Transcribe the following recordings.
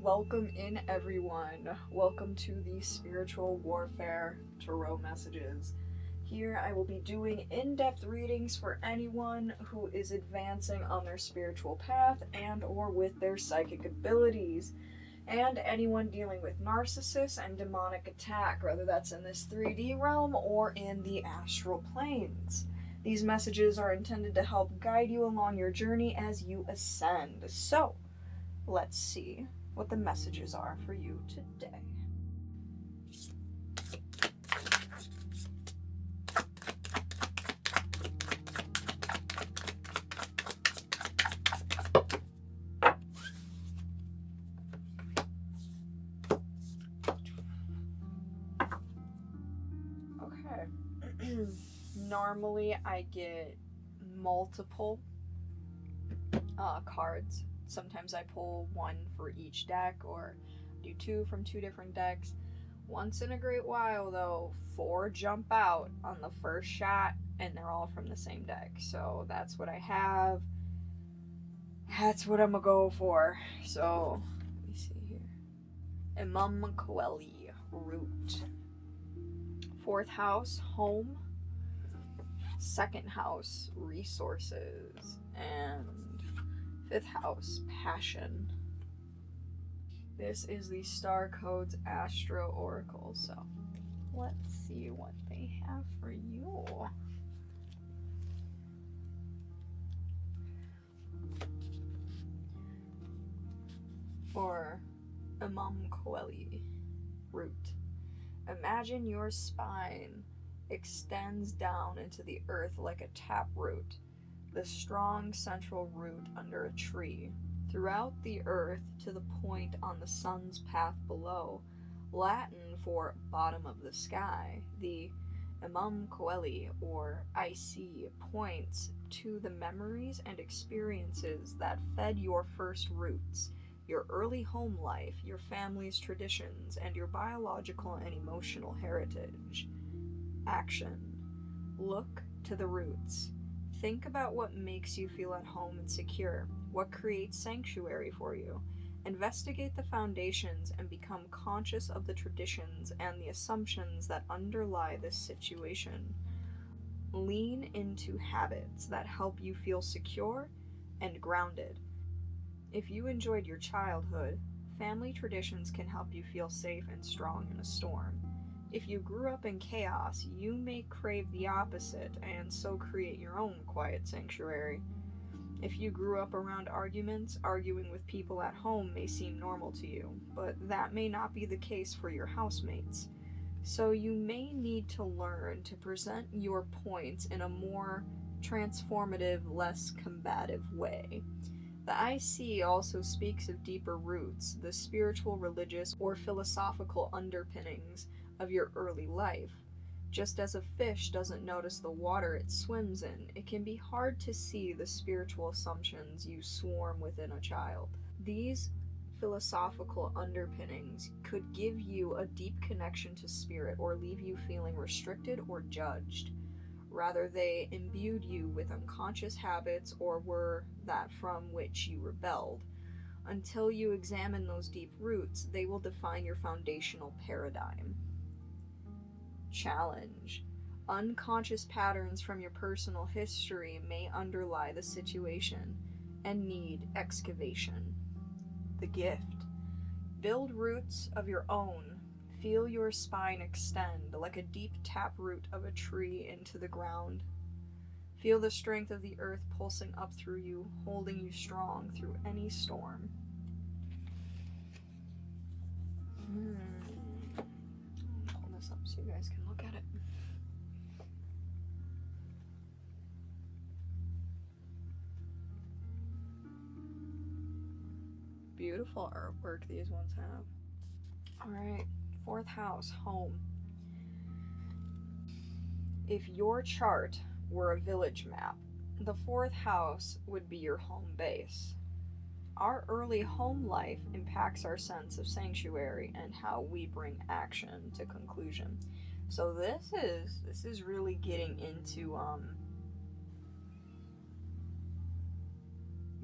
Welcome in, everyone. Welcome to the Spiritual Warfare Tarot Messages. Here I will be doing in-depth readings for anyone who is advancing on their spiritual path and or with their psychic abilities, and anyone dealing with narcissists and demonic attack, whether that's in this 3D realm or in the astral planes. These messages are intended to help guide you along your journey as you ascend. So, let's see what the messages are for you today. Okay. Normally I get multiple cards. Sometimes I pull one for each deck or do two from two different decks. Once in a great while, though, 4 jump out on the first shot and they're all from the same deck. So that's what I have. That's what I'm gonna go for. So, let me see here. Imam Coeli, Root. 4th house, Home. 2nd house, Resources. And 5th house, Passion. This is the Star Codes Astro Oracle, so let's see what they have for you. For Imam Coeli, Root. Imagine your spine extends down into the earth like a taproot, the strong central root under a tree, throughout the earth to the point on the sun's path below. Latin for bottom of the sky. The Imam Coeli, or IC, points to the memories and experiences that fed your first roots, your early home life, your family's traditions, and your biological and emotional heritage. Action. Look to the roots. Think about what makes you feel at home and secure, what creates sanctuary for you. Investigate the foundations and become conscious of the traditions and the assumptions that underlie this situation. Lean into habits that help you feel secure and grounded. If you enjoyed your childhood, family traditions can help you feel safe and strong in a storm. If you grew up in chaos, you may crave the opposite and so create your own quiet sanctuary. If you grew up around arguments, arguing with people at home may seem normal to you, but that may not be the case for your housemates. So you may need to learn to present your points in a more transformative, less combative way. The IC also speaks of deeper roots, the spiritual, religious, or philosophical underpinnings of your early life. Just as a fish doesn't notice the water it swims in, it can be hard to see the spiritual assumptions you swarm within a child. These philosophical underpinnings could give you a deep connection to spirit or leave you feeling restricted or judged. Rather, they imbued you with unconscious habits or were that from which you rebelled. Until you examine those deep roots, they will define your foundational paradigm. Challenge. Unconscious patterns from your personal history may underlie the situation and need excavation. The gift. Build roots of your own. Feel your spine extend like a deep taproot of a tree into the ground. Feel the strength of the earth pulsing up through you, holding you strong through any storm. Pull this up so you guys can look at it. Beautiful artwork these ones have. Alright, 4th house, Home. If your chart were a village map, the 4th house would be your home base. Our early home life impacts our sense of sanctuary and how we bring action to conclusion. So this is really getting into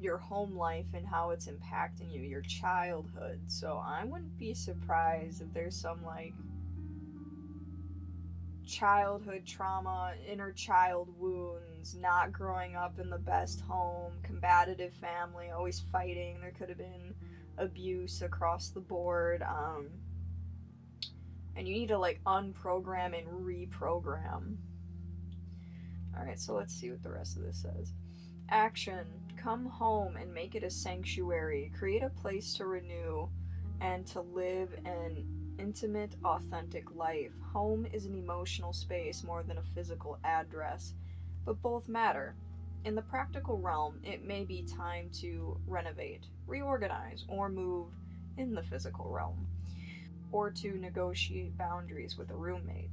your home life and how it's impacting you, your childhood. So I wouldn't be surprised if there's some like childhood trauma, inner child wounds, not growing up in the best home, combative family, always fighting. There could have been abuse across the board. And you need to like unprogram and reprogram. Alright, so let's see what the rest of this says. Action. Come home and make it a sanctuary. Create a place to renew and to live an intimate, authentic life. Home is an emotional space more than a physical address, but both matter. In the practical realm, it may be time to renovate, reorganize, or move in the physical realm, or to negotiate boundaries with a roommate.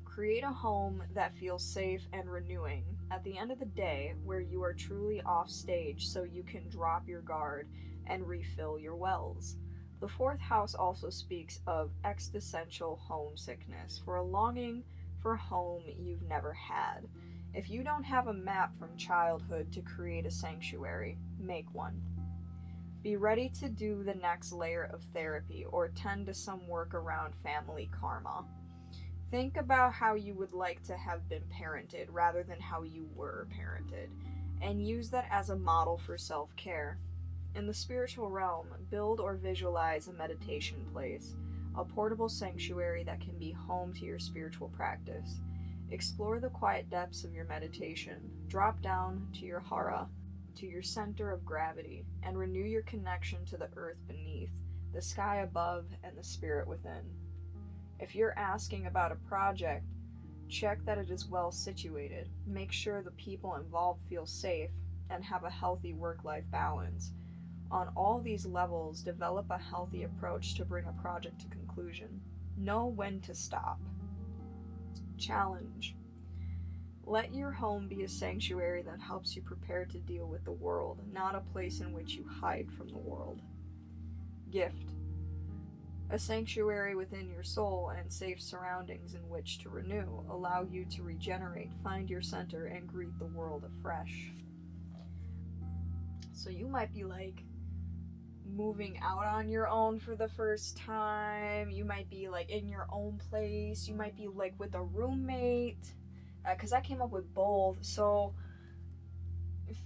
Create a home that feels safe and renewing at the end of the day, where you are truly off stage so you can drop your guard and refill your wells. The fourth house also speaks of existential homesickness, for a longing for home you've never had. If you don't have a map from childhood to create a sanctuary, make one. Be ready to do the next layer of therapy or tend to some work around family karma. Think about how you would like to have been parented rather than how you were parented, and use that as a model for self-care. In the spiritual realm, build or visualize a meditation place, a portable sanctuary that can be home to your spiritual practice. Explore the quiet depths of your meditation. Drop down to your hara, to your center of gravity, and renew your connection to the earth beneath, the sky above, and the spirit within. If you're asking about a project, check that it is well situated. Make sure the people involved feel safe and have a healthy work-life balance. On all these levels, develop a healthy approach to bring a project to conclusion. Know when to stop. Challenge. Let your home be a sanctuary that helps you prepare to deal with the world, not a place in which you hide from the world. Gift. A sanctuary within your soul and safe surroundings in which to renew, allow you to regenerate, find your center, and greet the world afresh. So you might be like moving out on your own for the first time. You might be like in your own place. You might be like with a roommate. Because I came up with both. So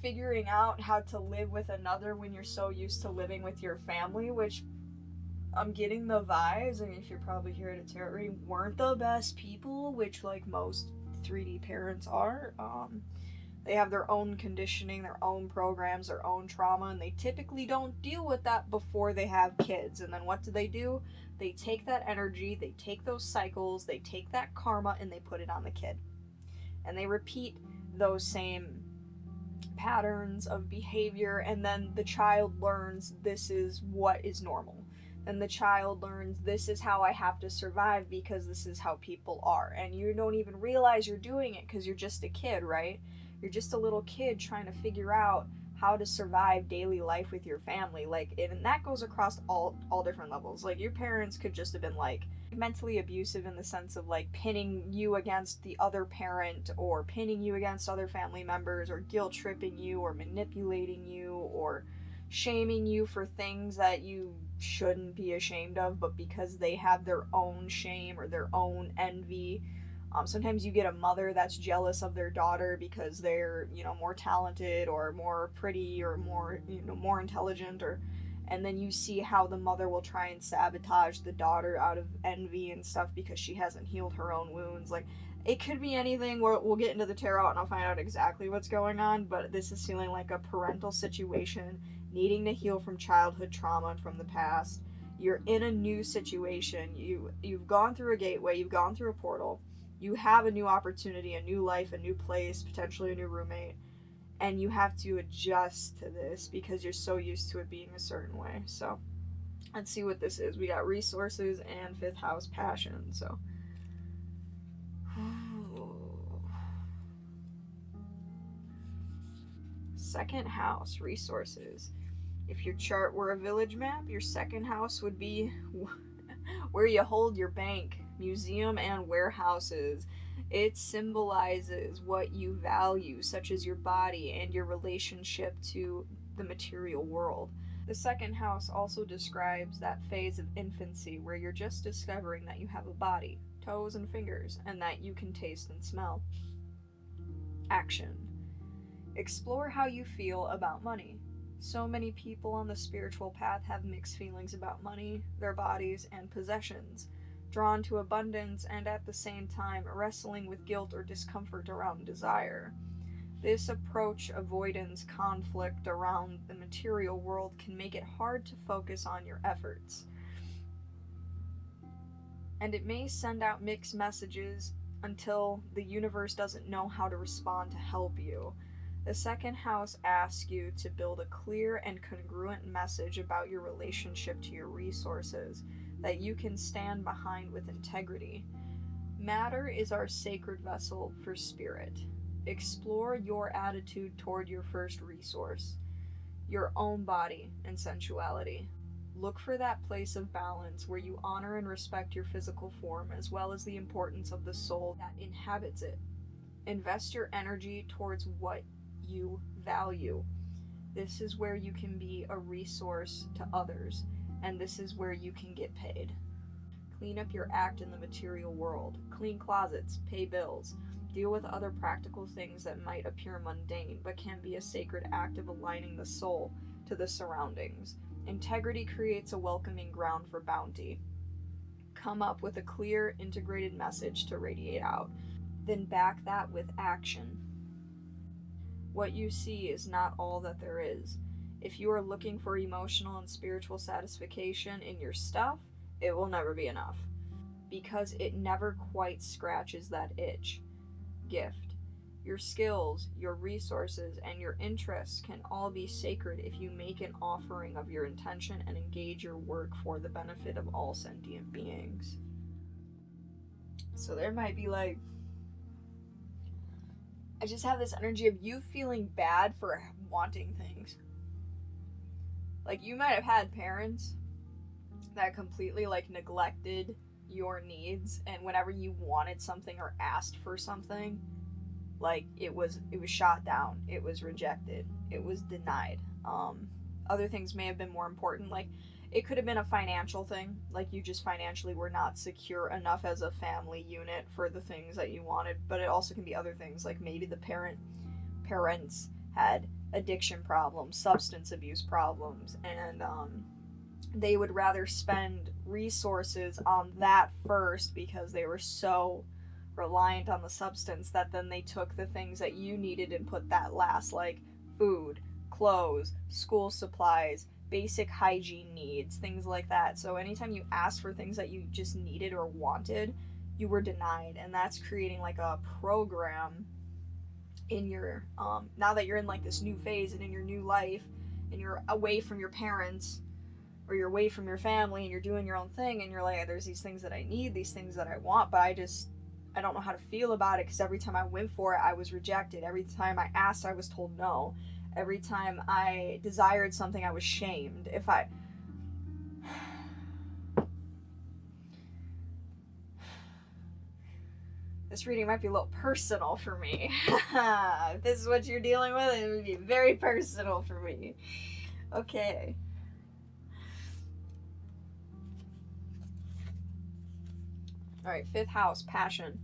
figuring out how to live with another when you're so used to living with your family, which I'm getting the vibes, I mean, if you're probably hereditary, weren't the best people, which like most 3D parents are. They have their own conditioning, their own programs, their own trauma, and they typically don't deal with that before they have kids. And then what do? They take that energy, they take those cycles, they take that karma, and they put it on the kid. And they repeat those same patterns of behavior, and then the child learns this is what is normal. And the child learns this is how I have to survive because this is how people are. And you don't even realize you're doing it because you're just a kid, right? You're just a little kid trying to figure out how to survive daily life with your family. Like, and that goes across all different levels. Like, your parents could just have been like mentally abusive in the sense of like pinning you against the other parent, or pinning you against other family members, or guilt tripping you, or manipulating you, or shaming you for things that you shouldn't be ashamed of, but because they have their own shame or their own envy. Sometimes you get a mother that's jealous of their daughter because they're, more talented or more pretty or more, more intelligent, and then you see how the mother will try and sabotage the daughter out of envy and stuff because she hasn't healed her own wounds. Like, it could be anything. We'll get into the tarot and I'll find out exactly what's going on, but this is feeling like a parental situation, needing to heal from childhood trauma and from the past. You're in a new situation. You've gone through a gateway, you've gone through a portal. You have a new opportunity, a new life, a new place, potentially a new roommate, and you have to adjust to this because you're so used to it being a certain way. So let's see what this is. We got resources and fifth house passion. So second house, resources. If your chart were a village map, your second house would be where you hold your bank, museum and warehouses. It symbolizes what you value, such as your body and your relationship to the material world. The second house also describes that phase of infancy where you're just discovering that you have a body, toes and fingers, and that you can taste and smell. Action. Explore how you feel about money. So many people on the spiritual path have mixed feelings about money, their bodies, and possessions, drawn to abundance and at the same time wrestling with guilt or discomfort around desire. This approach avoidance conflict around the material world can make it hard to focus on your efforts. And it may send out mixed messages until the universe doesn't know how to respond to help you. The second house asks you to build a clear and congruent message about your relationship to your resources that you can stand behind with integrity. Matter is our sacred vessel for spirit. Explore your attitude toward your first resource, your own body and sensuality. Look for that place of balance where you honor and respect your physical form as well as the importance of the soul that inhabits it. Invest your energy towards what you value. This is where you can be a resource to others, and this is where you can get paid. Clean up your act in the material world. Clean closets, pay bills, deal with other practical things that might appear mundane but can be a sacred act of aligning the soul to the surroundings. Integrity creates a welcoming ground for bounty. Come up with a clear, integrated message to radiate out. Then back that with action. What you see is not all that there is. If you are looking for emotional and spiritual satisfaction in your stuff, it will never be enough, because it never quite scratches that itch. Gift. Your skills, your resources, and your interests can all be sacred if you make an offering of your intention and engage your work for the benefit of all sentient beings. So there might be like, I just have this energy of you feeling bad for wanting things. Like, you might have had parents that completely like neglected your needs, and whenever you wanted something or asked for something, like it was shot down, it was rejected, it was denied. Other things may have been more important, like it could have been a financial thing, like you just financially were not secure enough as a family unit for the things that you wanted, but it also can be other things, like maybe the parents had addiction problems, substance abuse problems, and they would rather spend resources on that first because they were so reliant on the substance that then they took the things that you needed and put that last, like food, clothes, school supplies, basic hygiene needs, things like that. So anytime you asked for things that you just needed or wanted, you were denied, and that's creating like a program in your now that you're in like this new phase and in your new life and you're away from your parents or you're away from your family and you're doing your own thing, and you're like, there's these things that I need, these things that I want, but I don't know how to feel about it because every time I went for it, I was rejected. Every time I asked, I was told no. Every time I desired something, I was shamed. This reading might be a little personal for me. If this is what you're dealing with, it would be very personal for me. Okay. Alright, 5th house, passion.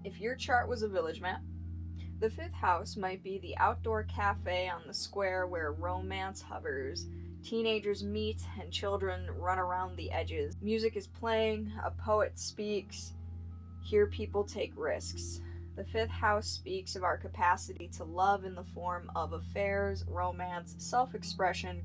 If your chart was a village map, the 5th house might be the outdoor cafe on the square where romance hovers. Teenagers meet and children run around the edges. Music is playing, a poet speaks. Here people take risks. The 5th house speaks of our capacity to love in the form of affairs, romance, self-expression.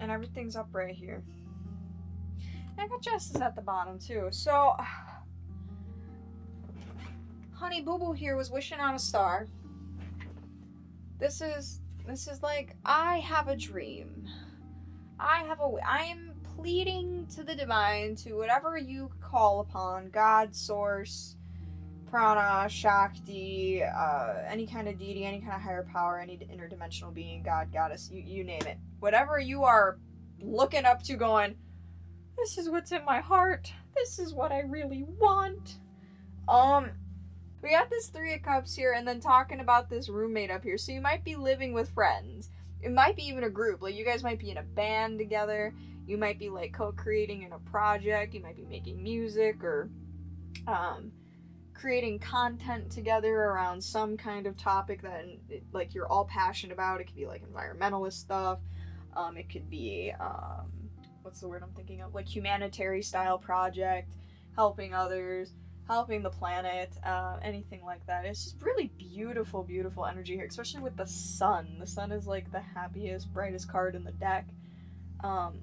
And everything's up right here. And I got Jess's at the bottom too. So, Honey Boo Boo here was wishing on a star. This is like, I have a dream. I am pleading to the divine, to whatever you call upon, God, source, prana, shakti, any kind of deity, any kind of higher power, any interdimensional being, God, goddess, you name it. Whatever you are looking up to going, this is what's in my heart. This is what I really want. We got this Three of Cups here, and then talking about this roommate up here. So you might be living with friends. It might be even a group. Like, you guys might be in a band together. You might be, like, co-creating in a project. You might be making music or creating content together around some kind of topic that, like, you're all passionate about. It could be, like, environmentalist stuff. It could be, what's the word I'm thinking of? Like, humanitarian style project, helping others, helping the planet, anything like that. It's just really beautiful, beautiful energy here, especially with the sun. The sun is like the happiest, brightest card in the deck. And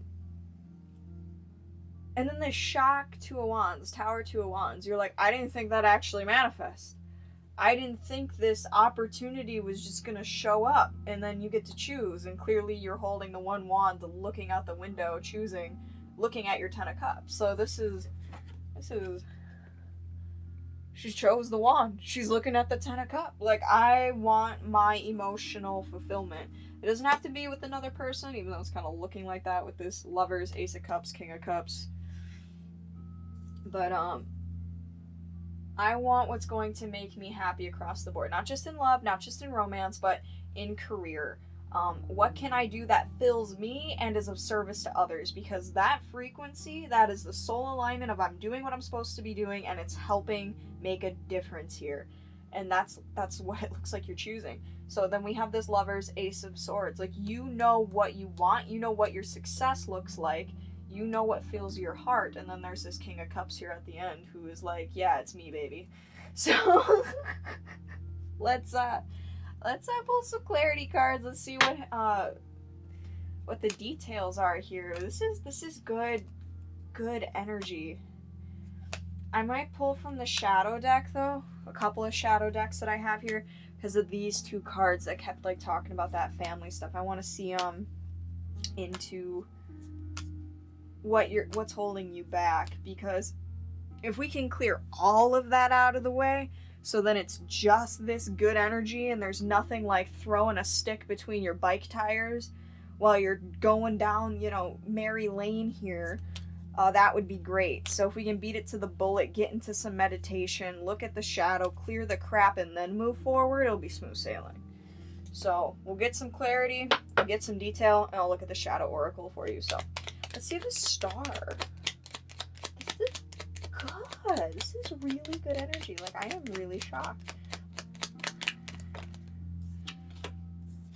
then the shock Two of Wands, Tower Two of Wands. You're like, I didn't think that actually manifest. I didn't think this opportunity was just gonna show up, and then you get to choose, and clearly you're holding the one wand, looking out the window, choosing, looking at your Ten of Cups. So this is she chose the wand. She's looking at the Ten of Cups. Like, I want my emotional fulfillment. It doesn't have to be with another person, even though it's kind of looking like that with this Lovers, Ace of Cups, King of Cups. But, I want what's going to make me happy across the board. Not just in love, not just in romance, but in career. What can I do that fills me and is of service to others? Because that frequency, that is the soul alignment of I'm doing what I'm supposed to be doing, and it's helping make a difference here. And that's what it looks like you're choosing. So then we have this Lovers, Ace of Swords. Like, you know what you want. You know what your success looks like. You know what fills your heart. And then there's this King of Cups here at the end who is like, yeah, it's me, baby. So let's pull some clarity cards. Let's see what the details are here. This is good energy. I might pull from the shadow deck though. A couple of shadow decks that I have here because of these two cards that kept like talking about that family stuff. I want to see into what's holding you back, because if we can clear all of that out of the way, so then it's just this good energy and there's nothing like throwing a stick between your bike tires while you're going down, Mary Lane here, that would be great. So if we can beat it to the bullet, get into some meditation, look at the shadow, clear the crap, and then move forward, it'll be smooth sailing. So we'll get some clarity, get some detail, and I'll look at the shadow oracle for you. So let's see the star. This is really good energy. Like, I am really shocked.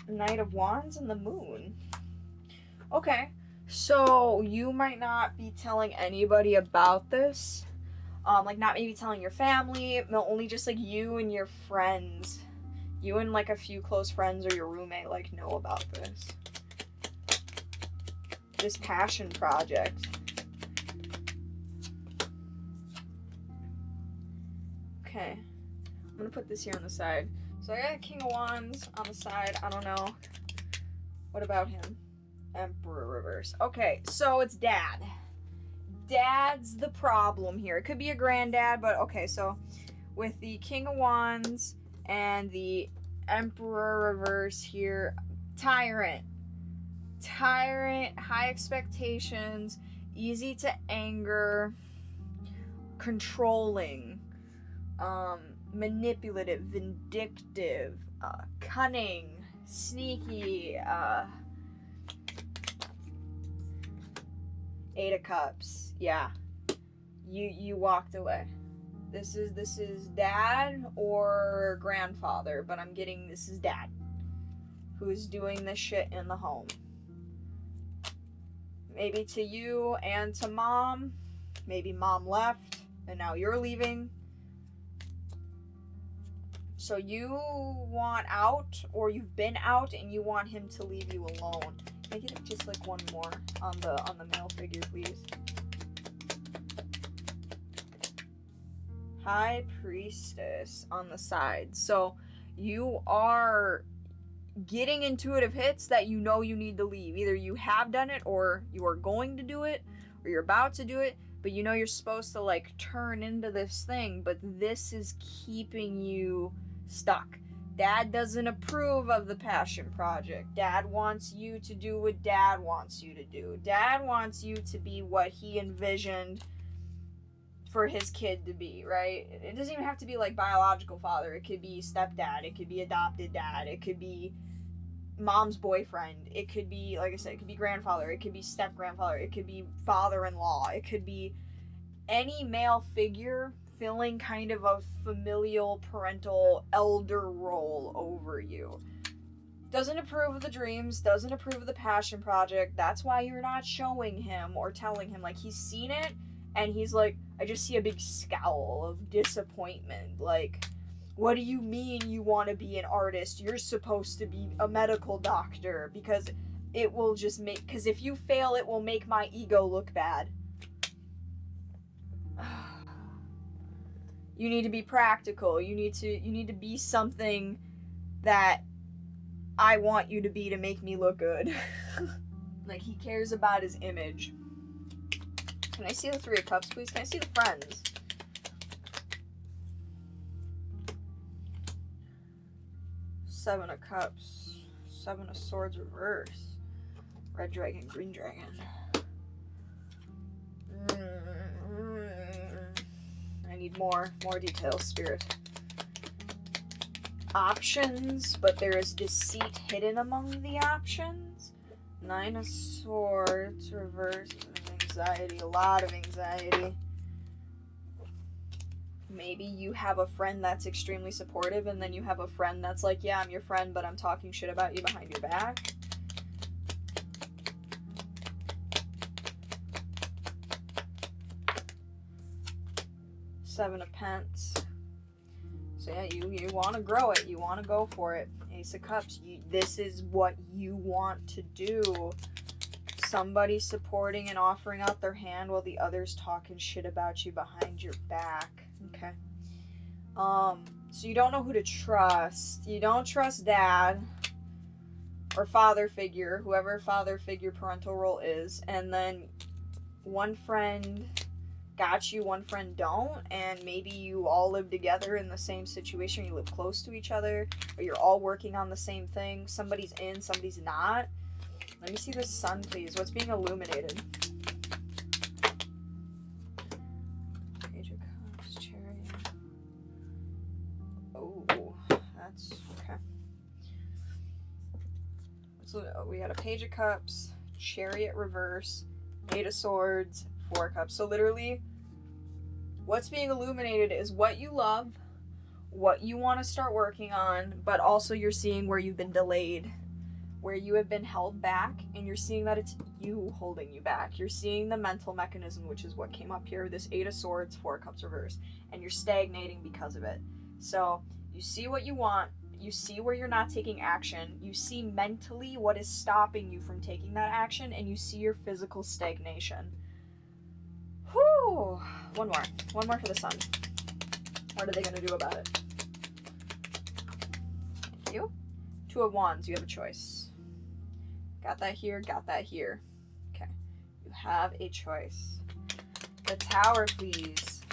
Knight of Wands and the Moon. Okay, so you might not be telling anybody about this. Like, not maybe telling your family, only just like you and your friends. You and like a few close friends or your roommate like know about this passion project. Okay, I'm gonna put this here on the side. So I got a King of Wands on the side. I don't know. What about him? Emperor reverse. Okay, so it's dad. Dad's the problem here. It could be a granddad, but okay, so with the King of Wands and the Emperor reverse here, tyrant, high expectations, easy to anger, controlling, manipulative, vindictive, cunning, sneaky, Eight of Cups. Yeah, you walked away. This is dad or grandfather, but I'm getting this is dad who's doing this shit in the home. Maybe to you and to mom. Maybe mom left and now you're leaving. So you want out, or you've been out and you want him to leave you alone. make it just like one more on the male figure, please. High Priestess on the side. So you are getting intuitive hits that you know you need to leave. Either you have done it, or you are going to do it, or you're about to do it, but you know you're supposed to like turn into this thing, but this is keeping you stuck. Dad doesn't approve of the passion project. Dad wants you to do what Dad wants you to do. Dad wants you to be what he envisioned for his kid to be, right? It doesn't even have to be like biological father. It could be stepdad. It could be adopted dad. It could be mom's boyfriend. It could be, like I said, it could be grandfather. It could be step-grandfather. It could be father-in-law. It could be any male figure filling kind of a familial, parental, elder role over you. Doesn't approve of the dreams, doesn't approve of the passion project. That's why you're not showing him or telling him. Like, he's seen it, and he's like, I just see a big scowl of disappointment. Like, what do you mean you want to be an artist? You're supposed to be a medical doctor, because it will just make, because if you fail, it will make my ego look bad. You need to be practical. You need to be something that I want you to be to make me look good. Like, he cares about his image. Can I see the Three of Cups, please? Can I see the Friends? Seven of Cups. Seven of Swords reverse. Red Dragon, Green Dragon. I need more details, Spirit. Options, but there is deceit hidden among the options. Nine of Swords reverse. Anxiety, a lot of anxiety. Maybe you have a friend that's extremely supportive, and then you have a friend that's like, yeah, I'm your friend, but I'm talking shit about you behind your back. Seven of Pence. So yeah, you want to grow it. You want to go for it. Ace of Cups. This is what you want to do. Somebody supporting and offering out their hand while the other's talking shit about you behind your back. Okay. So you don't know who to trust. You don't trust dad or father figure, whoever father figure parental role is, and then one friend got you, one friend don't, and maybe you all live together in the same situation, you live close to each other, or you're all working on the same thing. Somebody's in, somebody's not. Let me see the sun, please. What's being illuminated? Page of Cups, Chariot. Oh, that's okay. So we got a Page of Cups, Chariot reverse, Eight of Swords, Four of Cups. So literally, what's being illuminated is what you love, what you want to start working on, but also you're seeing where you've been delayed, where you have been held back, and you're seeing that it's you holding you back. You're seeing the mental mechanism, which is what came up here, this Eight of Swords, Four of Cups reverse, and you're stagnating because of it. So you see what you want, you see where you're not taking action, you see mentally what is stopping you from taking that action, and you see your physical stagnation. Whew! One more for the sun. What are they going to do about it? Thank you. Two of Wands, you have a choice. Got that here, got that here. Okay. You have a choice. The Tower, please.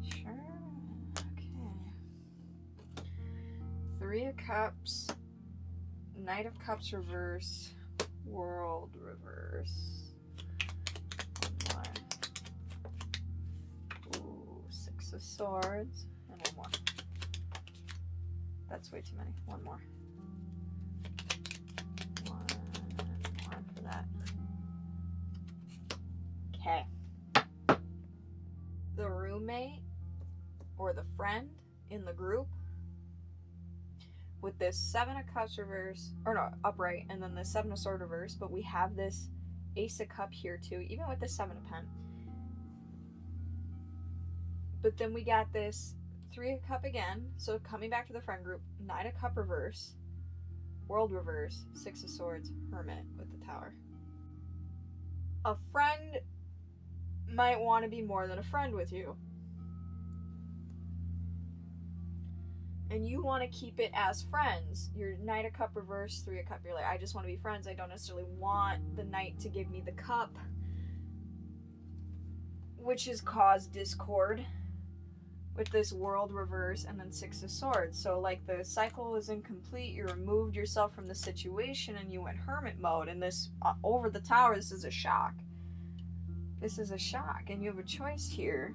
Sure. Okay. Three of Cups. Knight of Cups reverse. World reverse. Six of Swords, and one more. That's way too many. One more. One more for that. Okay. The roommate or the friend in the group with this Seven of Cups reverse, or no, upright, and then the Seven of Swords reverse, but we have this Ace of Cup here too, even with the Seven of Pentacles. But then we got this 3 of Cup again. So coming back to the friend group, 9 of Cup reverse, World reverse, 6 of Swords, Hermit with the Tower. A friend might want to be more than a friend with you. And you want to keep it as friends. Your Knight of Cup reverse, 3 of Cup, you're like, I just want to be friends. I don't necessarily want the Knight to give me the cup, which has caused discord with this World reverse and then 6 of Swords. So like the cycle is incomplete, you removed yourself from the situation and you went hermit mode, and this over the Tower, this is a shock. This is a shock, and you have a choice here.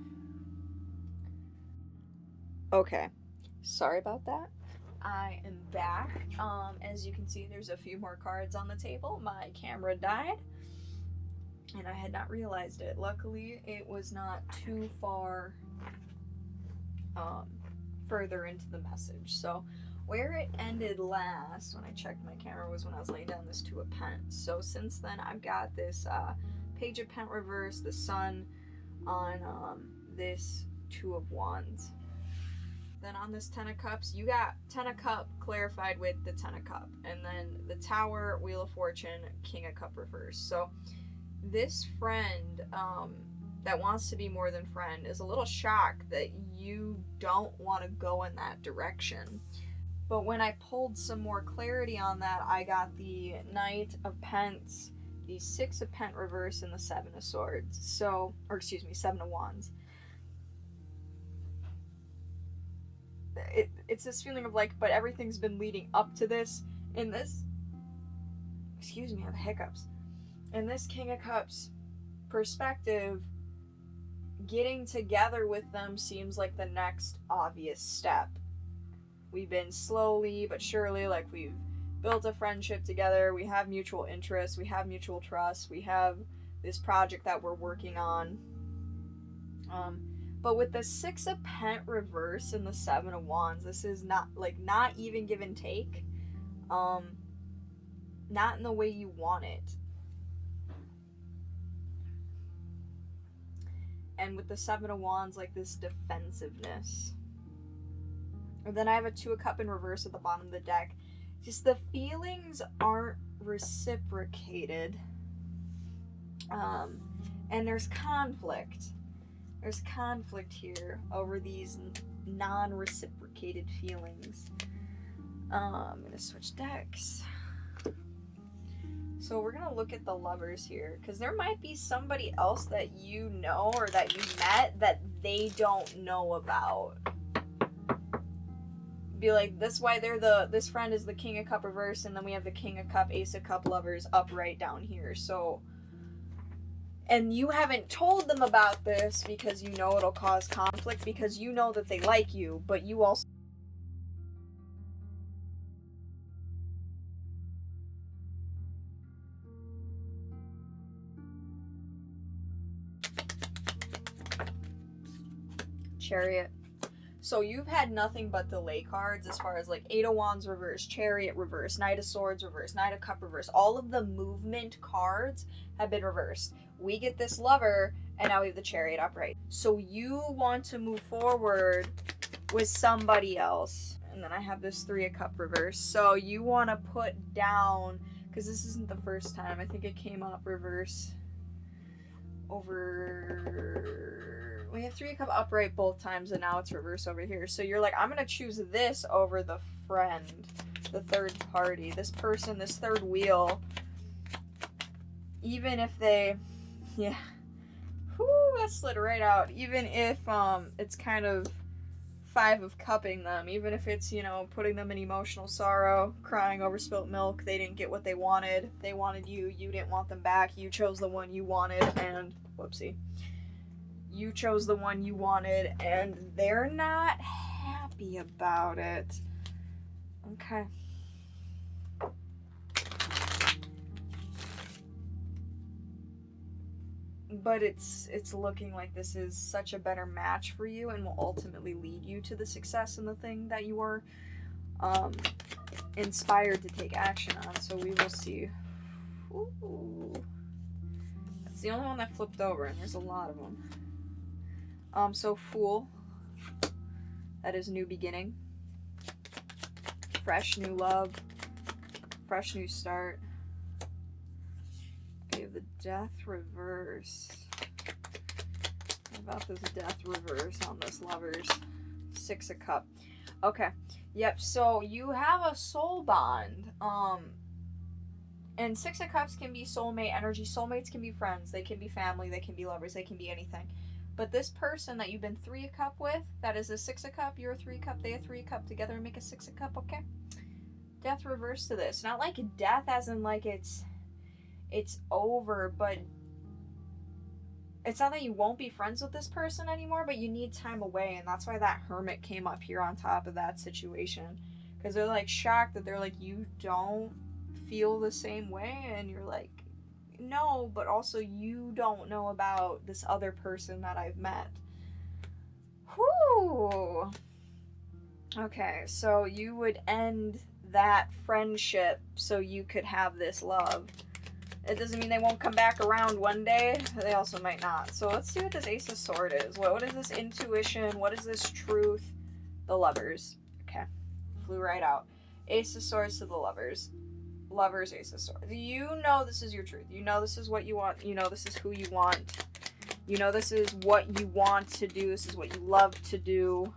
Okay, sorry about that. I am back. As you can see, there's a few more cards on the table. My camera died, and I had not realized it. Luckily, it was not too far further into the message. So where it ended last when I checked my camera was when I was laying down this 2 of Pents. So since then, I've got this Page of Pent reverse, the Sun on this 2 of Wands. Then on this 10 of Cups, you got 10 of Cup clarified with the 10 of Cup. And then the Tower, Wheel of Fortune, King of Cup reverse. So this friend that wants to be more than friend is a little shocked that you don't want to go in that direction. But when I pulled some more clarity on that, I got the Knight of Pents, the 6 of Pent reverse, and the 7 of Swords. So, or excuse me, 7 of Wands. It's this feeling of like, but everything's been leading up to this. In this, excuse me, I have hiccups. In this King of Cups perspective, getting together with them seems like the next obvious step. We've been slowly but surely, like, we've built a friendship together, we have mutual interests, we have mutual trust, we have this project that we're working on. But with the 6 of Pent reverse and the 7 of Wands, this is not even give and take. Not in the way you want it. And with the 7 of Wands, like this defensiveness. And then I have a 2 of Cup in reverse at the bottom of the deck. Just the feelings aren't reciprocated. And there's conflict. There's conflict here over these non-reciprocated feelings. I'm going to switch decks. So we're going to look at the Lovers here, because there might be somebody else that you know or that you met that they don't know about. Be like, that's why this friend is the King of Cup reverse, and then we have the King of Cup, Ace of Cup Lovers upright down here. So, and you haven't told them about this because you know it'll cause conflict, because you know that they like you, but you also Chariot. So you've had nothing but delay cards as far as like 8 of Wands reverse, Chariot reverse, Knight of Swords reverse, Knight of Cup reverse. All of the movement cards have been reversed. We get this Lover, and now we have the Chariot upright. So you want to move forward with somebody else. And then I have this 3 of Cup reverse. So you want to put down, because this isn't the first time. I think it came up reverse over... We have 3 of Cup upright both times, and now it's reverse over here. So you're like, I'm going to choose this over the friend, the third party, this person, this third wheel. Even if they, yeah, whoo, that slid right out. Even if it's kind of 5 of cupping them, even if it's, you know, putting them in emotional sorrow, crying over spilt milk, they didn't get what they wanted you, you didn't want them back, you chose the one you wanted, and, whoopsie. You chose the one you wanted, and they're not happy about it. Okay. But it's looking like this is such a better match for you and will ultimately lead you to the success in the thing that you were inspired to take action on. So we will see. Ooh. That's the only one that flipped over, and there's a lot of them. So Fool, That is new beginning. Fresh new love. Fresh new start. Okay, the death reverse. What about this death reverse on this lovers? 6 of Cups. Okay. Yep, so you have a soul bond. And 6 of Cups can be soulmate energy. Soulmates can be friends. They can be family. They can be lovers. They can be anything. But this person that you've been 3 of Cups with, that is a 6 of Cups, you're a 3 of Cups, they a 3 of Cups, together and make a 6 of Cups, okay? Death reverse to this. Not like death as in like it's over, but it's not that you won't be friends with this person anymore, but you need time away, and that's why that Hermit came up here on top of that situation. Because they're like shocked that they're like, you don't feel the same way, and you're like, no, but also you don't know about this other person that I've met. Whew. Okay, so you would end that friendship so you could have this love. It doesn't mean they won't come back around one day. They also might not. So let's see what this Ace of Swords is. What is this intuition? What is this truth? The lovers. Okay. Flew right out. Ace of Swords to the lovers. Lovers, Ace of Swords. You know this is your truth. You know this is what you want. You know this is who you want. You know this is what you want to do. This is what you love to do.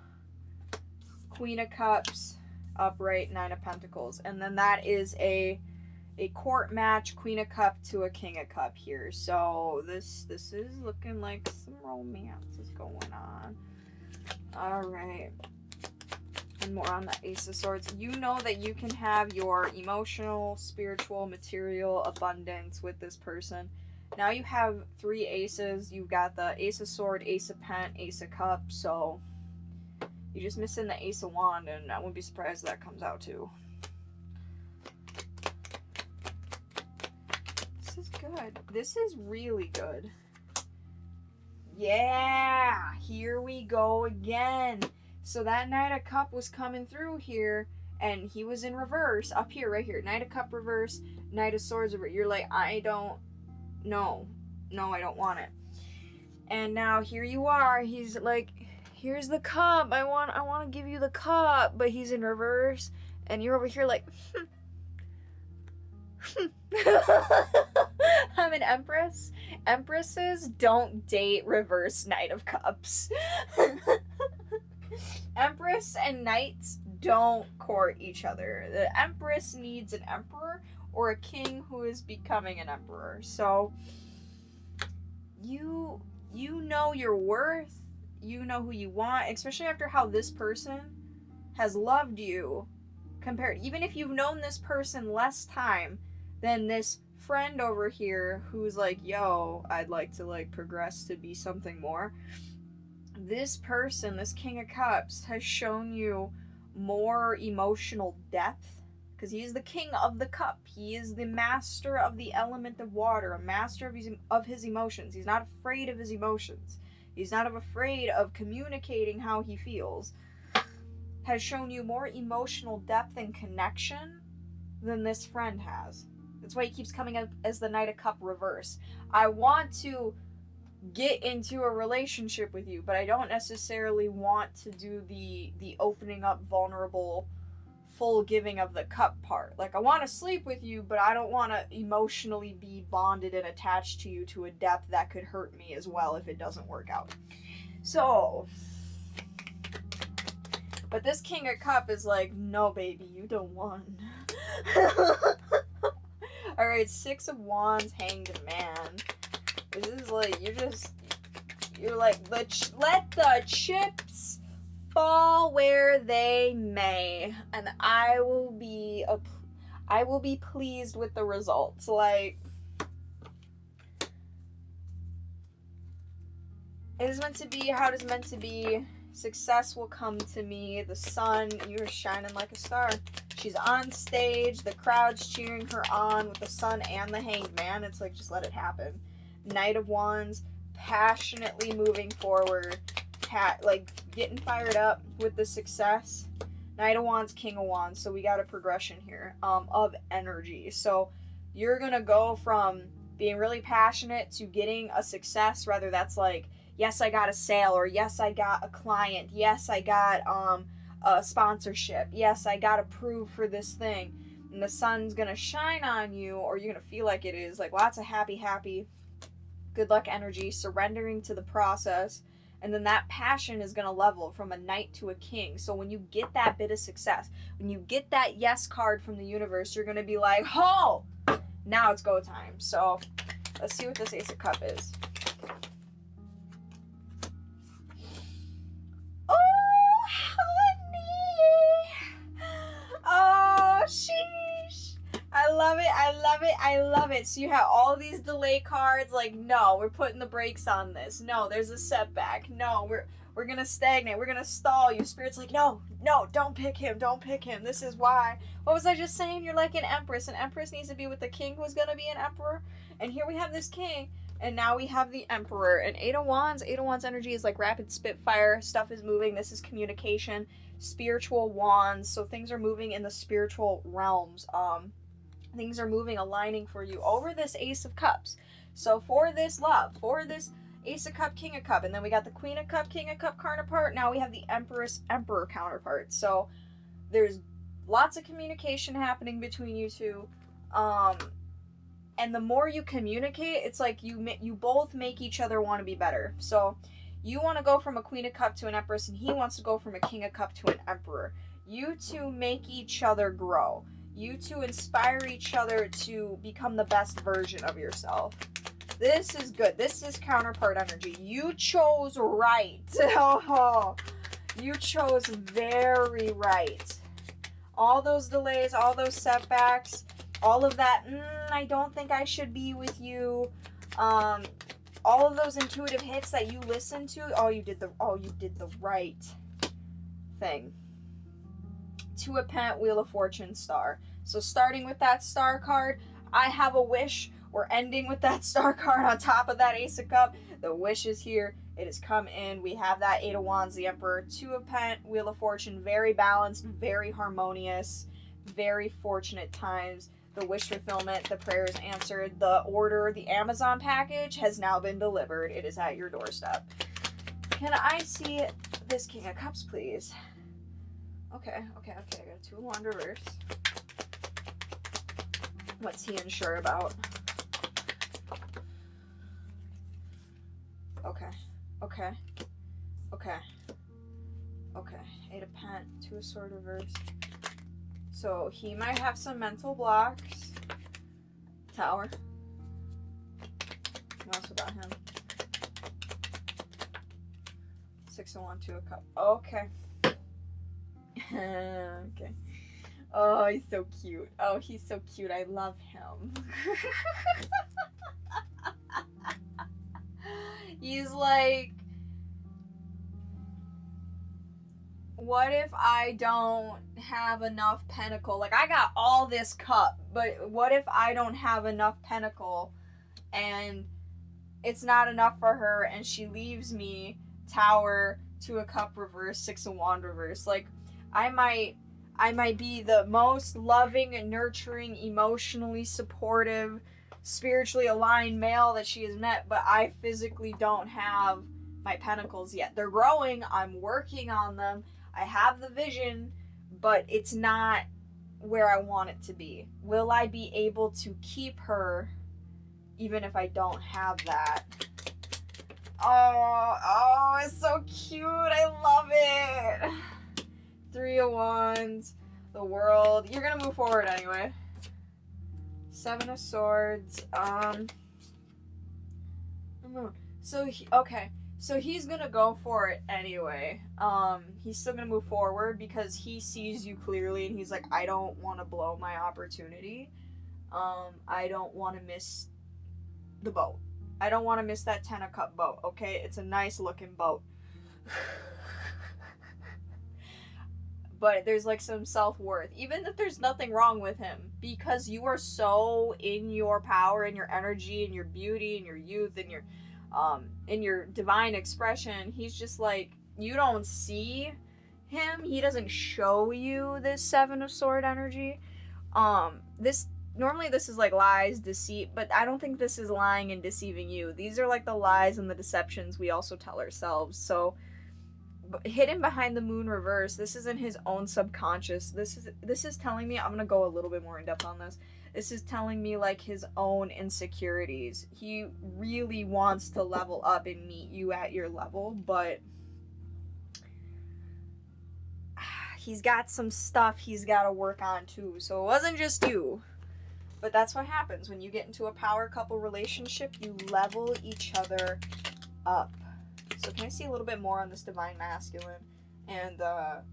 Queen of Cups. Upright, 9 of Pentacles. And then that is a court match, Queen of Cups to a King of Cups here. So this is looking like some romance is going on. Alright. And more on the Ace of Swords. You know that you can have your emotional, spiritual, material abundance with this person. Now you have 3 aces. You've got the Ace of Swords, Ace of Pent, Ace of Cups. So you're just missing the Ace of Wand, and I wouldn't be surprised if that comes out too. This is good. This is really good. Yeah, here we go again. So that Knight of Cups was coming through here, and he was in reverse up here, right here. Knight of Cups reverse, Knight of Swords reverse. You're like, I don't, no, I don't want it. And now here you are. He's like, here's the cup. I want to give you the cup, but he's in reverse, and you're over here like, I'm an Empress. Empresses don't date reverse Knight of Cups. Empress and Knights don't court each other. The Empress needs an emperor or a king who is becoming an emperor. So you know your worth. You know who you want, especially after how this person has loved you compared. Even if you've known this person less time than this friend over here who's like, yo, I'd like to like progress to be something more. This person, this King of Cups, has shown you more emotional depth because he is the king of the cup. He is the master of the element of water, a master of his emotions. He's not afraid of his emotions. He's not afraid of communicating how he feels. Has shown you more emotional depth and connection than this friend has. That's why he keeps coming up as the Knight of Cups reverse. I want to get into a relationship with you, but I don't necessarily want to do the opening up, vulnerable, full giving of the cup part. Like, I want to sleep with you, but I don't want to emotionally be bonded and attached to you to a depth that could hurt me as well if it doesn't work out. So, but this King of Cups is like, no baby, you don't want. Alright, 6 of Wands, Hanged Man. This is like, you're like, let the chips fall where they may, and I will be pleased with the results. Like, it is meant to be how it is meant to be. Success will come to me. The sun, you're shining like a star. She's on stage, the crowd's cheering her on with the sun and the Hanged Man. It's like, just let it happen. Knight of Wands, passionately moving forward, like getting fired up with the success. Knight of Wands, King of Wands. So we got a progression here of energy. So you're gonna go from being really passionate to getting a success, whether that's like, yes, I got a sale, or yes, I got a client, yes, I got a sponsorship, yes, I got approved for this thing. And the sun's gonna shine on you, or you're gonna feel like it is, like lots of happy, good luck energy, surrendering to the process. And then that passion is gonna level from a knight to a king. So when you get that bit of success, when you get that yes card from the universe, you're gonna be like, oh, now it's go time. So let's see what this Ace of Cups is. Oh, honey. Oh, sheesh. I love it. I love it. I love it. So you have all these delay cards. Like, no, we're putting the brakes on this. No, there's a setback. No, we're gonna stagnate. We're gonna stall you. Spirit's like, no, don't pick him. Don't pick him. This is why. What was I just saying? You're like an empress. An empress needs to be with the king who's gonna be an emperor. And here we have this king. And now we have the emperor. And Eight of Wands energy is like rapid spitfire. Stuff is moving. This is communication. Spiritual wands. So things are moving in the spiritual realms. Things are moving, aligning for you over this Ace of Cups. So for this love, for this Ace of Cup, King of Cup, and then we got the Queen of Cup, King of Cup counterpart. Now we have the Empress, Emperor counterpart. So there's lots of communication happening between you two. And the more you communicate, it's like you both make each other want to be better. So you want to go from a Queen of Cup to an Empress, and he wants to go from a King of Cup to an Emperor. You two make each other grow. You two inspire each other to become the best version of yourself. This is good. This is counterpart energy. You chose right. Oh, you chose very right. All those delays, all those setbacks, all of that, I don't think I should be with you. All of those intuitive hits that you listened to, you did the right thing. Two of Pentacles, Wheel of Fortune, Star. So starting with that Star card, I have a wish. We're ending with that Star card on top of that Ace of Cups. The wish is here. It has come in. We have that Eight of Wands, the Emperor. Two of Pentacles, Wheel of Fortune. Very balanced, very harmonious, very fortunate times. The wish fulfillment, the prayers answered. The order, the Amazon package has now been delivered. It is at your doorstep. Can I see this King of Cups, please? Okay. I got a 2 of Wands reverse. What's he unsure about? Okay. Eight of Pentacles, 2 of Swords reverse. So he might have some mental blocks. Tower. What else about him? 6 of Wands, 2 of Cups. Okay. Okay. Oh, he's so cute. Oh, he's so cute. I love him. He's like, what if I don't have enough pentacle? Like, I got all this cup, but what if I don't have enough pentacle and it's not enough for her and she leaves me? Tower, 2 of Cups reverse, 6 of Wands reverse. Like, I might be the most loving and nurturing, emotionally supportive, spiritually aligned male that she has met, but I physically don't have my pentacles yet. They're growing. I'm working on them. I have the vision, but it's not where I want it to be. Will I be able to keep her even if I don't have that? Oh, it's so cute. I love it. 3 of Wands, the World. You're gonna move forward anyway. 7 of Swords. So he's gonna go for it anyway. He's still gonna move forward because he sees you clearly and he's like, I don't want to blow my opportunity. I don't want to miss the boat. I don't want to miss that 10 of Cups boat, okay? It's a nice looking boat. But there's like some self-worth, even if there's nothing wrong with him, because you are so in your power and your energy and your beauty and your youth and your in your divine expression. He's just like, you don't see him. He doesn't show you this 7 of Swords energy. This normally this is like lies, deceit, but I don't think this is lying and deceiving you. These are like the lies and the deceptions we also tell ourselves. So hidden behind the moon reverse, this is in his own subconscious. This is telling me, I'm gonna go a little bit more in depth on this. This is telling me like his own insecurities. He really wants to level up and meet you at your level, but he's got some stuff he's got to work on too. So it wasn't just you. But that's what happens when you get into a power couple relationship. You level each other up. So can I see a little bit more on this divine masculine and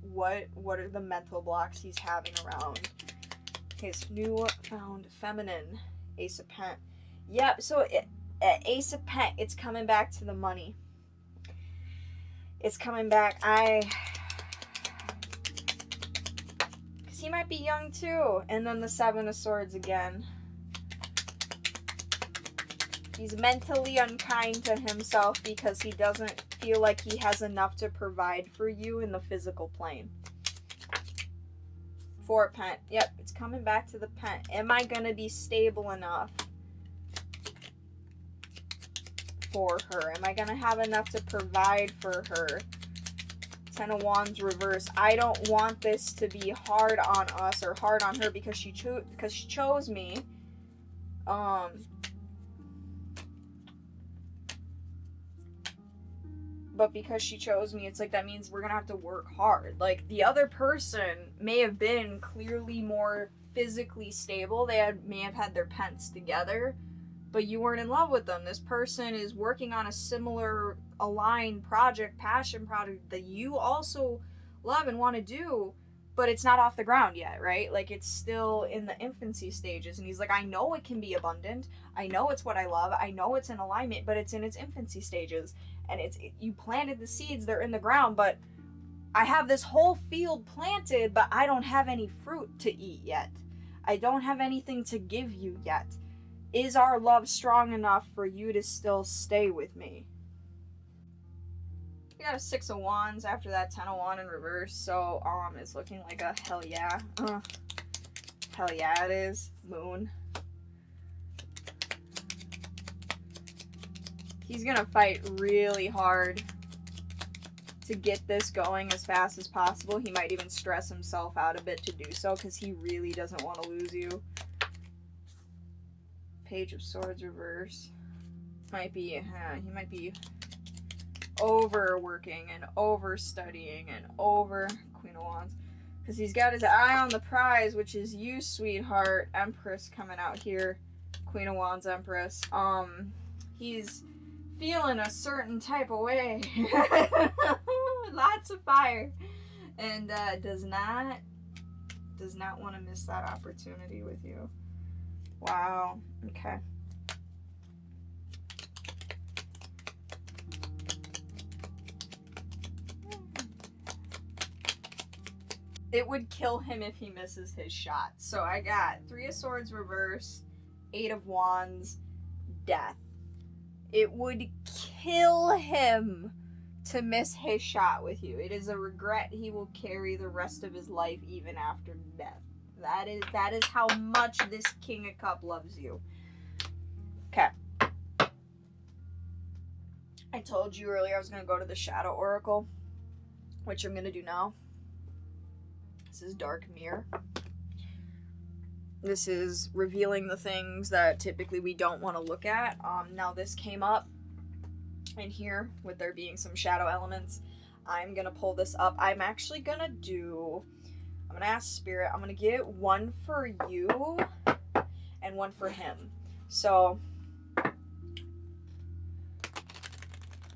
what are the mental blocks he's having around his newfound feminine? Ace of Pent. Yep. So Ace of Pent, it's coming back to the money. It's coming back. He might be young too. And then the Seven of Swords again. He's mentally unkind to himself because he doesn't feel like he has enough to provide for you in the physical plane. Four Pent. Yep, it's coming back to the Pent. Am I going to be stable enough for her? Am I going to have enough to provide for her? Ten of Wands reverse. I don't want this to be hard on us or hard on her because she chose me. But because she chose me, it's like that means we're gonna have to work hard. Like the other person may have been clearly more physically stable. They may have had their pents together, but you weren't in love with them. This person is working on a similar aligned project, passion project that you also love and want to do, but it's not off the ground yet, right? Like it's still in the infancy stages. And he's like, I know it can be abundant. I know it's what I love. I know it's in alignment, but it's in its infancy stages. And you planted the seeds, they're in the ground, but I have this whole field planted, but I don't have any fruit to eat yet. I don't have anything to give you yet. Is our love strong enough for you to still stay with me? We got a Six of Wands after that 10 of Wands in reverse, so it's looking like a hell yeah. Hell yeah it is. Moon. He's gonna fight really hard to get this going as fast as possible. He might even stress himself out a bit to do so because he really doesn't want to lose you. Page of Swords reverse. He might be overworking and overstudying and over Queen of Wands because he's got his eye on the prize, which is you, sweetheart. Empress coming out here. Queen of Wands, Empress. He's feeling a certain type of way. Lots of fire. And does not want to miss that opportunity with you. Wow. Okay. It would kill him if he misses his shot. So I got Three of Swords reverse, Eight of Wands, Death. It would kill him to miss his shot with you. It is a regret he will carry the rest of his life even after death. That is how much this King of Cups loves you. Okay. I told you earlier I was going to go to the Shadow Oracle, which I'm going to do now. This is Dark Mirror. This is revealing the things that typically we don't want to look at. Now this came up in here with there being some shadow elements. I'm going to pull this up. I'm actually going to ask Spirit. I'm going to get one for you and one for him. So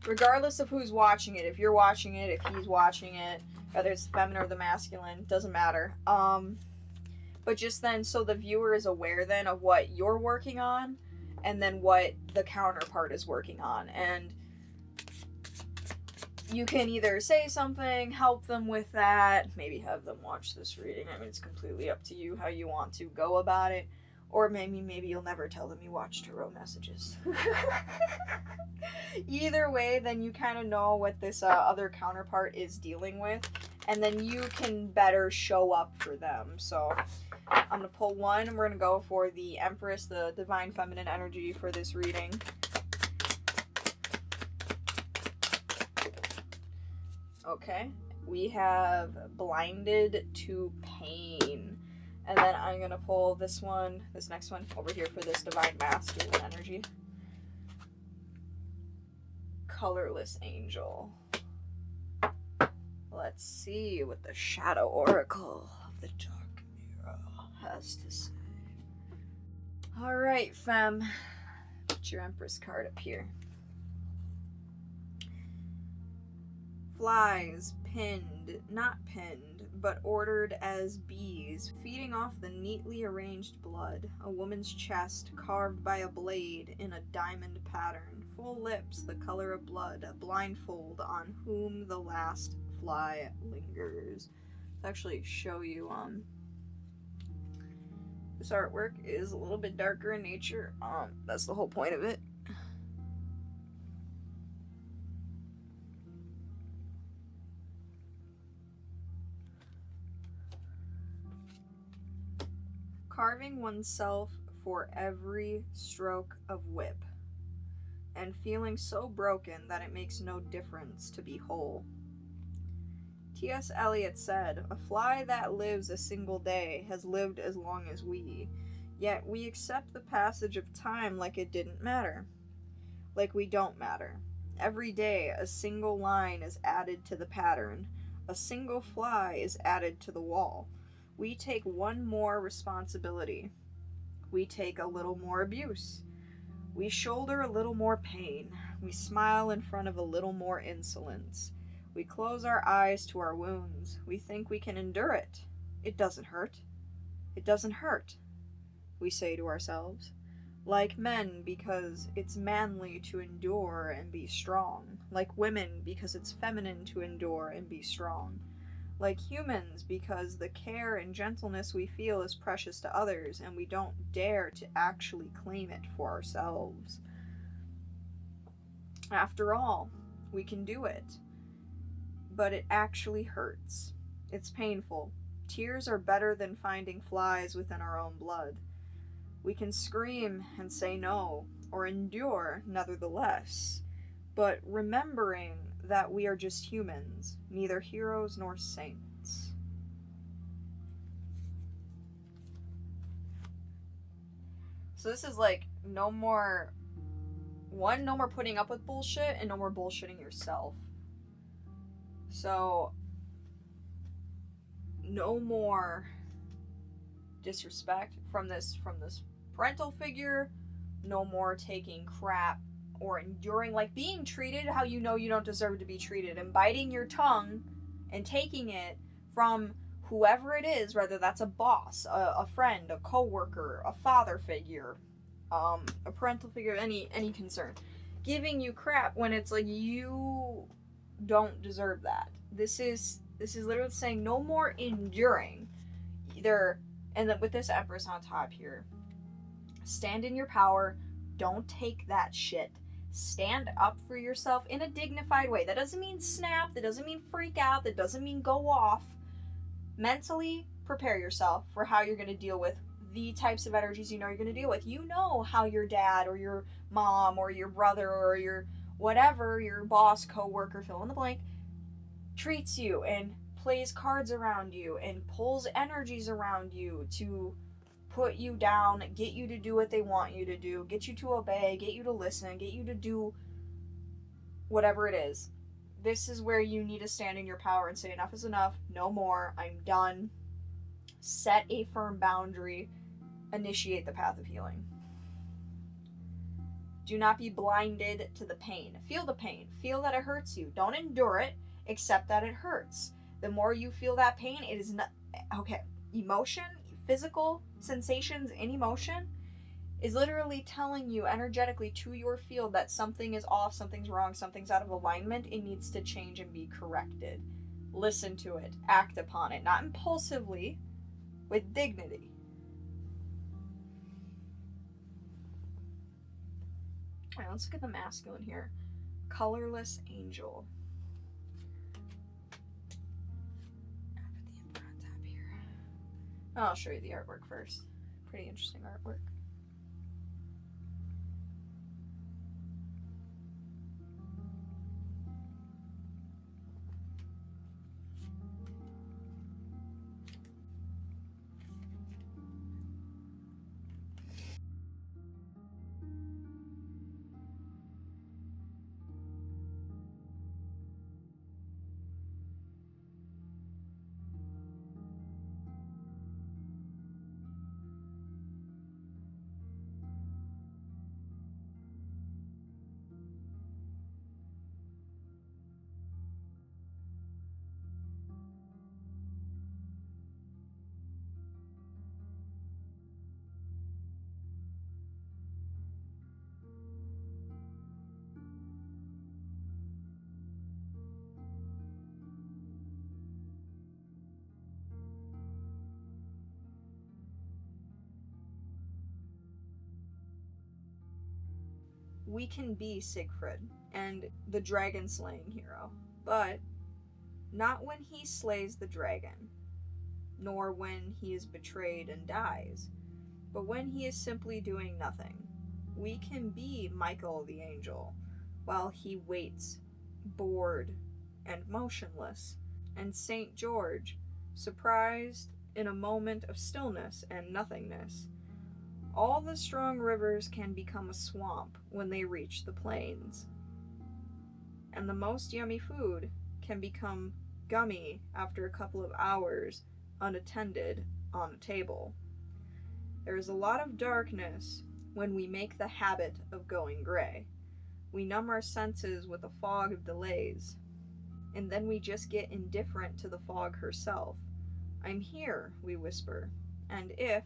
regardless of who's watching it, if you're watching it, if he's watching it, whether it's the feminine or the masculine, doesn't matter. But just then, so the viewer is aware then of what you're working on and then what the counterpart is working on. And you can either say something, help them with that, maybe have them watch this reading. I mean, it's completely up to you how you want to go about it. Or maybe you'll never tell them you watched tarot messages. Either way, then you kind of know what this other counterpart is dealing with. and then you can better show up for them. So I'm going to pull one, and we're going to go for the Empress, the Divine Feminine energy for this reading. Okay, we have Blinded to Pain. And then I'm going to pull this next one over here for this Divine Masculine energy. Colorless Angel. Let's see what the Shadow Oracle of the Dark Mirror has to say. Alright, femme. Put your Empress card up here. Flies, pinned, not pinned, but ordered as bees, feeding off the neatly arranged blood. A woman's chest, carved by a blade in a diamond pattern. Full lips, the color of blood. A blindfold on whom the last fly lingers. Let's actually show you, this artwork is a little bit darker in nature. That's the whole point of it. Carving oneself for every stroke of whip, and feeling so broken that it makes no difference to be whole. T.S. Eliot said, "A fly that lives a single day has lived as long as we, yet we accept the passage of time like it didn't matter, like we don't matter. Every day a single line is added to the pattern, a single fly is added to the wall. We take one more responsibility. We take a little more abuse. We shoulder a little more pain. We smile in front of a little more insolence. We close our eyes to our wounds. We think we can endure it. It doesn't hurt. It doesn't hurt," we say to ourselves. Like men, because it's manly to endure and be strong. Like women, because it's feminine to endure and be strong. Like humans, because the care and gentleness we feel is precious to others, and we don't dare to actually claim it for ourselves. After all, we can do it. But it actually hurts. It's painful. Tears are better than finding flies within our own blood. We can scream and say no, or endure nevertheless, but remembering that we are just humans, neither heroes nor saints. So this is like no more putting up with bullshit, and no more bullshitting yourself. So no more disrespect from this parental figure, no more taking crap or enduring, like being treated how you know you don't deserve to be treated, and biting your tongue and taking it from whoever it is, whether that's a boss, a friend, a coworker, a father figure, a parental figure, any concern, giving you crap when it's like you don't deserve that. This is literally saying no more enduring. And then with this Empress on top here, stand in your power. Don't take that shit. Stand up for yourself in a dignified way. That doesn't mean snap. That doesn't mean freak out. That doesn't mean go off. Mentally prepare yourself for how you're going to deal with the types of energies you know you're going to deal with. You know how your dad or your mom or your brother or your whatever, your boss, coworker, fill in the blank, treats you and plays cards around you and pulls energies around you to put you down, get you to do what they want you to do, get you to obey, get you to listen, get you to do whatever it is. This is where you need to stand in your power and say enough is enough, no more, I'm done. Set a firm boundary, initiate the path of healing. Do not be blinded to the pain. Feel the pain. Feel that it hurts you. Don't endure it. Accept that it hurts. The more you feel that pain, it is not... Okay, emotion, physical sensations in emotion is literally telling you energetically to your field that something is off, something's wrong, something's out of alignment. It needs to change and be corrected. Listen to it. Act upon it. Not impulsively, with dignity. Alright, let's look at the masculine here. Colorless Angel. I'll show you the artwork first. Pretty interesting artwork. We can be Siegfried and the dragon slaying hero, but not when he slays the dragon, nor when he is betrayed and dies, but when he is simply doing nothing. We can be Michael the angel while he waits, bored and motionless, and St. George, surprised in a moment of stillness and nothingness. All the strong rivers can become a swamp when they reach the plains, and the most yummy food can become gummy after a couple of hours unattended on a table. There is a lot of darkness when we make the habit of going gray. We numb our senses with a fog of delays, and then we just get indifferent to the fog herself. I'm here, we whisper, and if,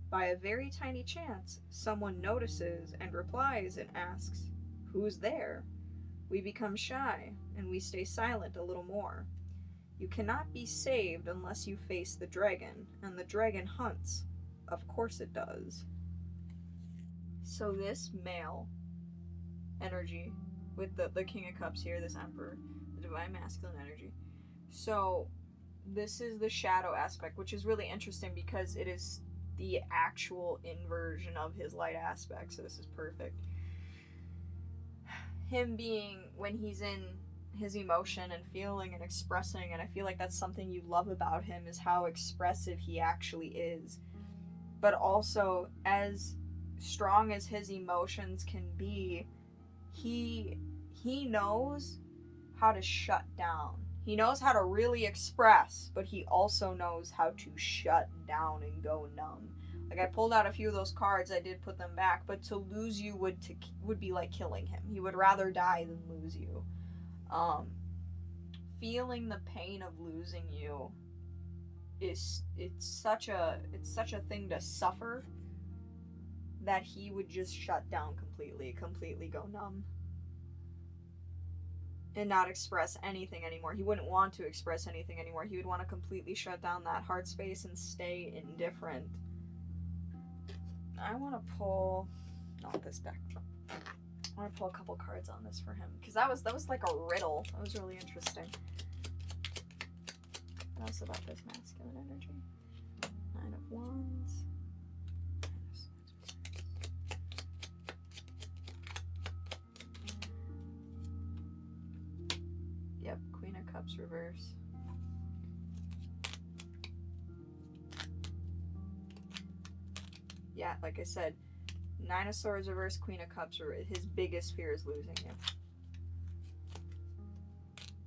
by a very tiny chance, someone notices and replies and asks, "Who's there?" we become shy and we stay silent a little more. You cannot be saved unless you face the dragon, and the dragon hunts. Of course it does. So this male energy, with the King of Cups here, this Emperor, the Divine Masculine energy. So this is the shadow aspect, which is really interesting because it is the actual inversion of his light aspect, so this is perfect. Him being, when he's in his emotion and feeling and expressing, and I feel like that's something you love about him, is how expressive he actually is. But also, as strong as his emotions can be, he knows how to shut down. He knows how to really express, but he also knows how to shut down and go numb. Like, I pulled out a few of those cards, I did put them back, but to lose you would be like killing him. He would rather die than lose you. Feeling the pain of losing you it's such a thing to suffer that he would just shut down completely go numb. And not express anything anymore. He wouldn't want to express anything anymore. He would want to completely shut down that heart space and stay indifferent. I want to pull, not this deck. I want to pull a couple cards on this for him, because that was like a riddle. That was really interesting. What else about this masculine energy? 9 of Wands. Yep, Queen of Cups reverse. Yeah, like I said, 9 of Swords reverse, Queen of Cups reverse. His biggest fear is losing you.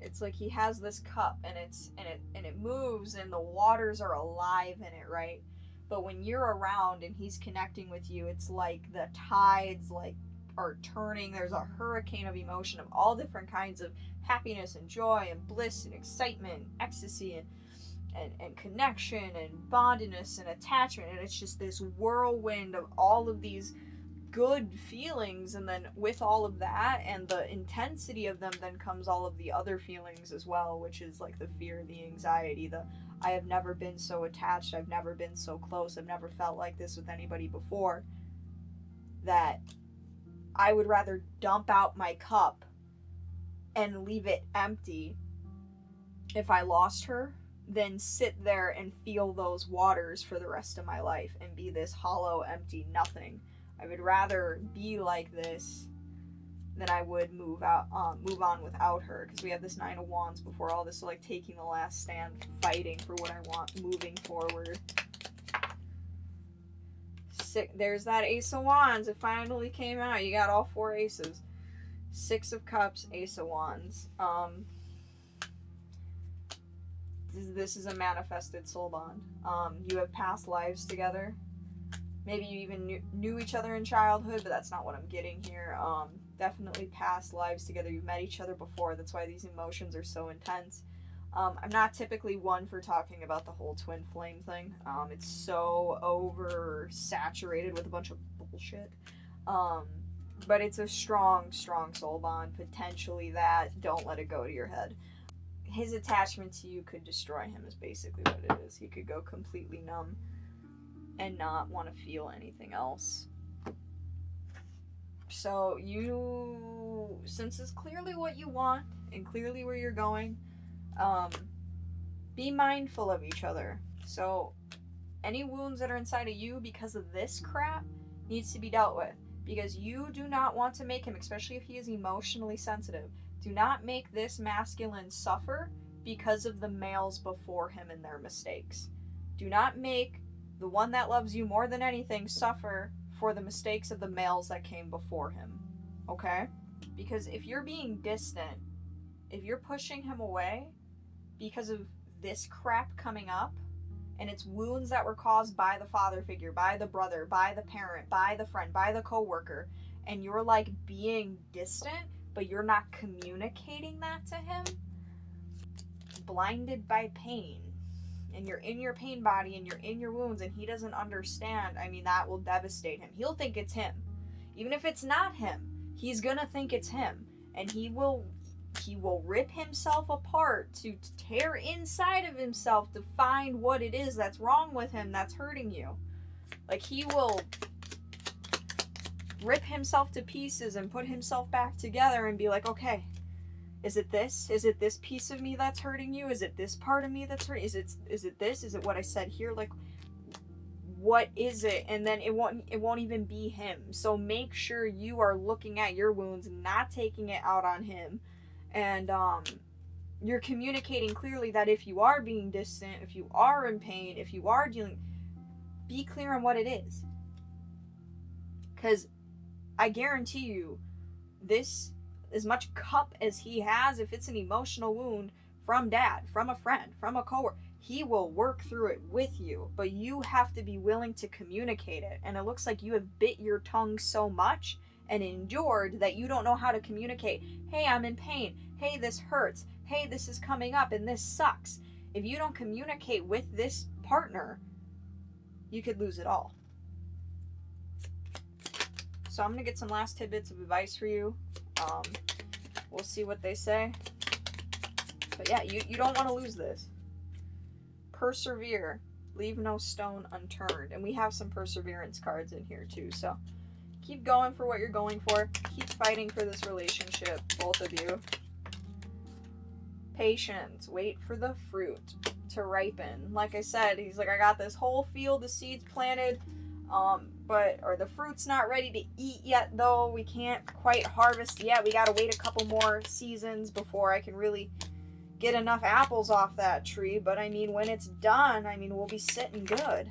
It's like he has this cup and it moves and the waters are alive in it, right? But when you're around and he's connecting with you, it's like the tides are turning. There's a hurricane of emotion of all different kinds of happiness and joy and bliss and excitement, ecstasy and connection and bondedness and attachment, and it's just this whirlwind of all of these good feelings, and then with all of that and the intensity of them then comes all of the other feelings as well, which is like the fear, the anxiety, the I have never been so attached, I've never been so close, I've never felt like this with anybody before, that I would rather dump out my cup and leave it empty if I lost her than sit there and feel those waters for the rest of my life and be this hollow, empty nothing. I would rather be like this than I would move on without her, because we have this Nine of Wands before all this, so like taking the last stand, fighting for what I want, moving forward. There's that Ace of Wands. It finally came out. You got all 4 aces. 6 of Cups, Ace of Wands. This is a manifested soul bond. You have past lives together. Maybe you even knew each other in childhood, but that's not what I'm getting here. Definitely past lives together. You've met each other before. That's why these emotions are so intense. I'm not typically one for talking about the whole twin flame thing. It's so oversaturated with a bunch of bullshit. But it's a strong, strong soul bond. Potentially that. Don't let it go to your head. His attachment to you could destroy him is basically what it is. He could go completely numb and not want to feel anything else. So you, since it's clearly what you want and clearly where you're going, be mindful of each other. So any wounds that are inside of you because of this crap needs to be dealt with, because you do not want to make him, especially if he is emotionally sensitive, do not make this masculine suffer because of the males before him and their mistakes. Do not make the one that loves you more than anything suffer for the mistakes of the males that came before him. Okay? Because if you're being distant, if you're pushing him away because of this crap coming up, and it's wounds that were caused by the father figure, by the brother, by the parent, by the friend, by the coworker, and you're like being distant, but you're not communicating that to him, blinded by pain, and you're in your pain body and you're in your wounds and he doesn't understand, I mean, that will devastate him. He'll think it's him. Even if it's not him, he's gonna think it's him, and he will rip himself apart to tear inside of himself to find what it is that's wrong with him that's hurting you. Like, he will rip himself to pieces and put himself back together and be like, okay, is it this? Is it this piece of me that's hurting you? Is it this part of me that's hurting? Is it this? Is it what I said here? Like, what is it? And then it won't even be him. So make sure you are looking at your wounds, not taking it out on him. And you're communicating clearly that if you are being distant, if you are in pain, if you are dealing, be clear on what it is. Because I guarantee you, this, as much cup as he has, if it's an emotional wound from dad, from a friend, from a coworker, he will work through it with you. But you have to be willing to communicate it. And it looks like you have bit your tongue so much and endured that you don't know how to communicate. Hey, I'm in pain. Hey, this hurts. Hey, this is coming up and this sucks. If you don't communicate with this partner, you could lose it all. So I'm going to get some last tidbits of advice for you. We'll see what they say. But yeah, you don't want to lose this. Persevere. Leave no stone unturned. And we have some perseverance cards in here too. So keep going for what you're going for. Keep fighting for this relationship, both of you. Patience. Wait for the fruit to ripen. Like I said, he's like, I got this whole field of seeds planted, or the fruit's not ready to eat yet, though. We can't quite harvest yet. We gotta wait a couple more seasons before I can really get enough apples off that tree. But I mean, when it's done, I mean, we'll be sitting good.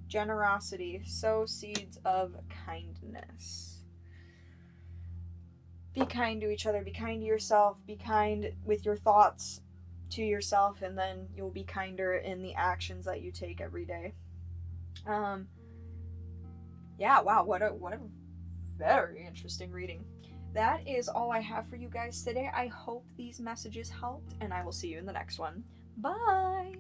Generosity. Sow seeds of kindness. Be kind to each other. Be kind to yourself. Be kind with your thoughts to yourself, and then you'll be kinder in the actions that you take every day. Yeah, wow, what a very interesting reading. That is all I have for you guys today. I hope these messages helped, and I will see you in the next one. Bye!